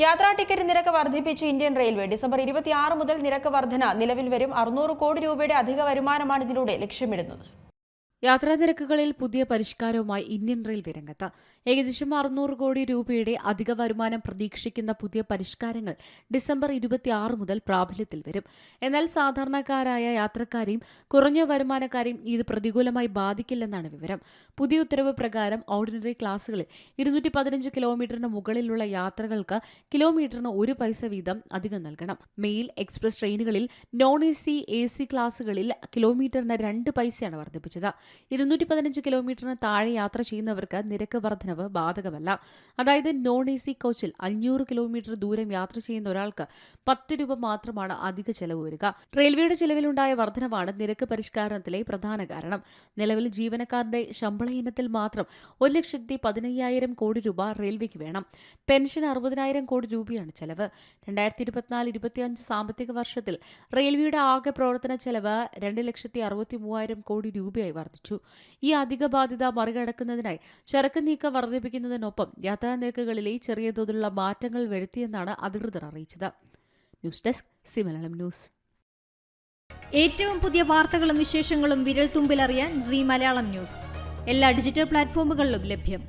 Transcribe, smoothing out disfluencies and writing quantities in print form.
യാത്രാ ടിക്കറ്റ് നിരക്ക് വർദ്ധിപ്പിച്ച് ഇന്ത്യൻ റെയിൽവേ. ഡിസംബർ 26 മുതൽ നിരക്ക് വർധന നിലവിൽ വരും. 600 കോടി രൂപയുടെ അധിക വരുമാനമാണ് ഇതിലൂടെ ലക്ഷ്യമിടുന്നത്. യാത്രാ നിരക്കുകളിൽ പുതിയ പരിഷ്കാരവുമായി ഇന്ത്യൻ റെയിൽവേ രംഗത്ത്. ഏകദേശം 600 കോടി രൂപയുടെ അധിക വരുമാനം പ്രതീക്ഷിക്കുന്ന പുതിയ പരിഷ്കാരങ്ങൾ ഡിസംബർ 26 മുതൽ പ്രാബല്യത്തിൽ വരും. എന്നാൽ സാധാരണക്കാരായ യാത്രക്കാരെയും കുറഞ്ഞ വരുമാനക്കാരെയും ഇത് പ്രതികൂലമായി ബാധിക്കില്ലെന്നാണ് വിവരം. പുതിയ ഉത്തരവ് പ്രകാരം ഓർഡിനറി ക്ലാസുകളിൽ 215 കിലോമീറ്ററിന് മുകളിലുള്ള യാത്രകൾക്ക് കിലോമീറ്ററിന് 1 പൈസ വീതം അധികം നൽകണം. മെയിൽ, എക്സ്പ്രസ് ട്രെയിനുകളിൽ നോൺ AC ക്ലാസുകളിൽ കിലോമീറ്ററിന് 2 പൈസയാണ് വർദ്ധിപ്പിച്ചത്. 215 കിലോമീറ്ററിന് താഴെ യാത്ര ചെയ്യുന്നവർക്ക് നിരക്ക് വർധനവ് ബാധകമല്ല. അതായത് നോൺ AC കോച്ചിൽ 500 കിലോമീറ്റർ ദൂരം യാത്ര ചെയ്യുന്ന ഒരാൾക്ക് 10 രൂപ മാത്രമാണ് അധിക ചെലവ് വരിക. റെയിൽവേയുടെ ചെലവിലുണ്ടായ വർധനവാണ് നിരക്ക് പരിഷ്കരണത്തിലെ പ്രധാന കാരണം. നിലവിൽ ജീവനക്കാരുടെ ശമ്പള ഇനത്തിൽ മാത്രം 1,15,000 കോടി രൂപ റെയിൽവേക്ക് വേണം. പെൻഷൻ 60,000 കോടി രൂപയാണ് ചെലവ്. 2024-25 സാമ്പത്തിക വർഷത്തിൽ റെയിൽവേയുടെ ആകെ പ്രവർത്തന ചെലവ് 2,63,000 കോടി രൂപയായി വർദ്ധിച്ചു. ഈ അധിക ബാധ്യത മറികടക്കുന്നതിനായി ചരക്ക് നീക്കം വർദ്ധിപ്പിക്കുന്നതിനൊപ്പം യാത്രാ നിരക്കുകളിലെ ചെറിയ തോതിലുള്ള മാറ്റങ്ങൾ വരുത്തിയെന്നാണ് അധികൃതർ അറിയിച്ചത്. News desk C Malayalam news. ഏറ്റവും പുതിയ വാർത്തകളും വിശേഷങ്ങളും വിരൽ തുമ്പിലറിയാൻ സി മലയാളം ന്യൂസ് എല്ലാ ഡിജിറ്റൽ പ്ലാറ്റ്ഫോമുകളിലും ലഭ്യം.